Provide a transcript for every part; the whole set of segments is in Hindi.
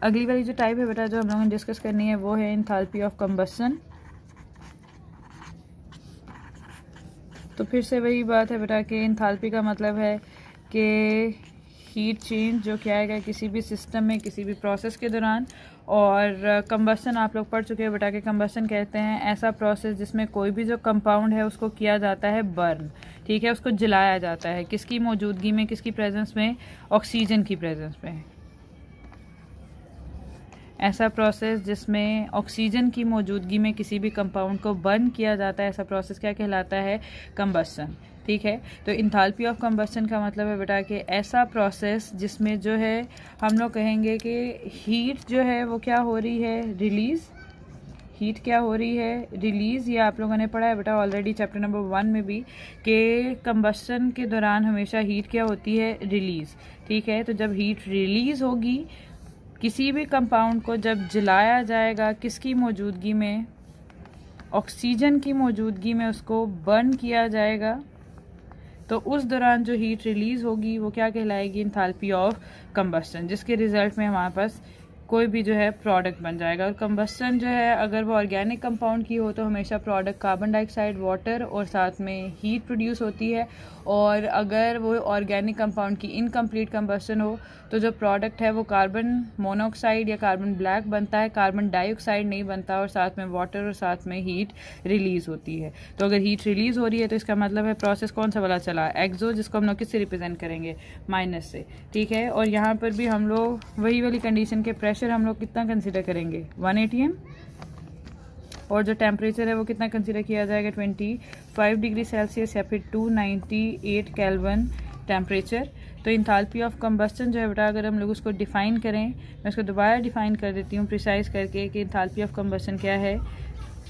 अगली वाली जो टाइप है बेटा जो हम लोगों ने डिस्कस करनी है वो है एंथैल्पी ऑफ कंबस्शन। तो फिर से वही बात है बेटा कि एंथैल्पी का मतलब है कि हीट चेंज जो क्या आएगा किसी भी सिस्टम में किसी भी प्रोसेस के दौरान। और कंबस्शन आप लोग पढ़ चुके हैं बेटा कि कंबस्शन कहते हैं ऐसा प्रोसेस जिसमें कोई भी जो कंपाउंड है उसको किया जाता है बर्न, ठीक है, उसको जलाया जाता है, किसकी मौजूदगी में, किसकी प्रेजेंस में, ऑक्सीजन की प्रेजेंस में। ऐसा प्रोसेस जिसमें ऑक्सीजन की मौजूदगी में किसी भी कंपाउंड को बर्न किया जाता है, ऐसा प्रोसेस क्या कहलाता है? कंबस्शन, ठीक है। तो एंथैल्पी ऑफ कंबस्शन का मतलब है बेटा कि ऐसा प्रोसेस जिसमें जो है हम लोग कहेंगे कि हीट जो है वो क्या हो रही है? रिलीज़। हीट क्या हो रही है? रिलीज़। ये आप लोगों ने पढ़ा है बेटा ऑलरेडी चैप्टर नंबर 1 में भी कि कंबस्शन के दौरान हमेशा हीट क्या होती है? रिलीज़, ठीक है। तो जब हीट रिलीज़ होगी किसी भी कंपाउंड को, जब जलाया जाएगा किसकी मौजूदगी में? ऑक्सीजन की मौजूदगी में उसको बर्न किया जाएगा, तो उस दौरान जो हीट रिलीज़ होगी वो क्या कहलाएगी? एंथैल्पी ऑफ कंबस्शन, जिसके रिजल्ट में हमारे पास कोई भी जो है प्रोडक्ट बन जाएगा। और कंबस्शन जो है अगर वो ऑर्गेनिक कंपाउंड की हो तो हमेशा प्रोडक्ट कार्बन डाइऑक्साइड, वाटर और साथ में हीट प्रोड्यूस होती है। और अगर वो ऑर्गेनिक कंपाउंड की इनकम्प्लीट कंबस्शन हो तो जो प्रोडक्ट है वो कार्बन मोनोऑक्साइड या कार्बन ब्लैक बनता है, कार्बन डाइऑक्साइड नहीं बनता, और साथ में वाटर और साथ में हीट रिलीज़ होती है। तो अगर हीट रिलीज़ हो रही है तो इसका मतलब है प्रोसेस कौन सा वाला चला? एक्सो, जिसको हम लोग किससे रिप्रेजेंट करेंगे? माइनस से, ठीक है। और यहाँ पर भी हम लोग वही वाली कंडीशन के प्रेशर हम लोग कितना कंसिडर करेंगे? 1 atm। और जो टेम्परेचर है वो कितना कंसिडर किया जाएगा? 25 डिग्री सेल्सियस या फिर 298 केल्विन टेम्परेचर। तो एंथैल्पी ऑफ कंबस्शन जो है बेटा अगर हम लोग उसको डिफ़ाइन करें, मैं इसको दोबारा डिफ़ाइन कर देती हूँ प्रिसाइज करके कि एंथैल्पी ऑफ कंबस्शन क्या है?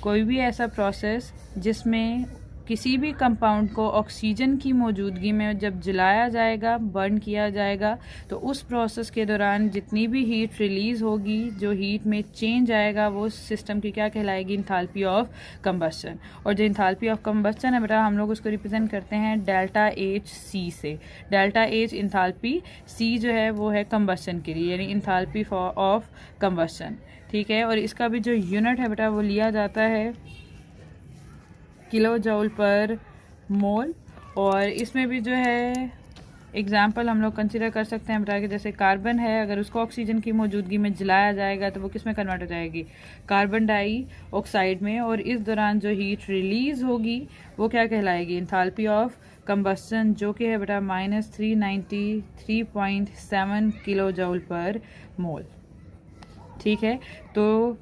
कोई भी ऐसा प्रोसेस जिसमें किसी भी कंपाउंड को ऑक्सीजन की मौजूदगी में जब जलाया जाएगा, बर्न किया जाएगा, तो उस प्रोसेस के दौरान जितनी भी हीट रिलीज़ होगी, जो हीट में चेंज आएगा, वो सिस्टम की क्या कहलाएगी? Enthalpy of combustion. और जो एंथैल्पी ऑफ कंबस्शन है बेटा हम लोग उसको रिप्रेजेंट करते हैं डेल्टा एच सी से। डेल्टा एच एंथैल्पी, सी जो है वो है कंबस्शन के लिए, यानी एंथैल्पी ऑफ कंबस्शन, ठीक है। और इसका भी जो यूनिट है बेटा वो लिया जाता है किलो जूल पर मोल। और इसमें भी जो है एग्जाम्पल हम लोग कंसिडर कर सकते हैं बेटा कि जैसे कार्बन है, अगर उसको ऑक्सीजन की मौजूदगी में जलाया जाएगा तो वो किस में कन्वर्ट हो जाएगी? कार्बन डाइऑक्साइड में। और इस दौरान जो हीट रिलीज़ होगी वो क्या कहलाएगी? एंथैल्पी ऑफ कंबस्शन, जो कि है बेटा -393.7 किलो जूल पर मोल, ठीक है। तो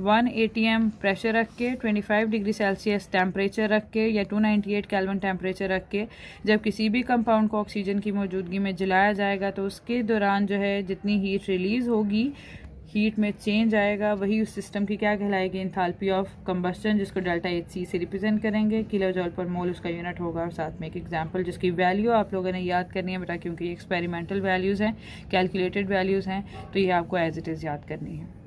1 atm प्रेशर रख के, 25 डिग्री सेल्सियस टेम्परेचर रख के या 298 केल्विन टेम्परेचर रख के जब किसी भी कंपाउंड को ऑक्सीजन की मौजूदगी में जलाया जाएगा तो उसके दौरान जो है जितनी हीट रिलीज़ होगी, हीट में चेंज आएगा, वही उस सिस्टम की क्या कहलाएगी? एंथैल्पी ऑफ कंबस्शन, जिसको डेल्टा एच सी से रिप्रेजेंट करेंगे। किलो जूल पर मोल उसका यूनिट होगा। और साथ में एक एग्जांपल जिसकी वैल्यू आप लोगों ने याद करनी है बेटा, क्योंकि एक्सपेरिमेंटल वैल्यूज़ हैं, कैलकुलेटेड वैल्यूज़ हैं, तो ये आपको एज इट इज़ याद करनी है।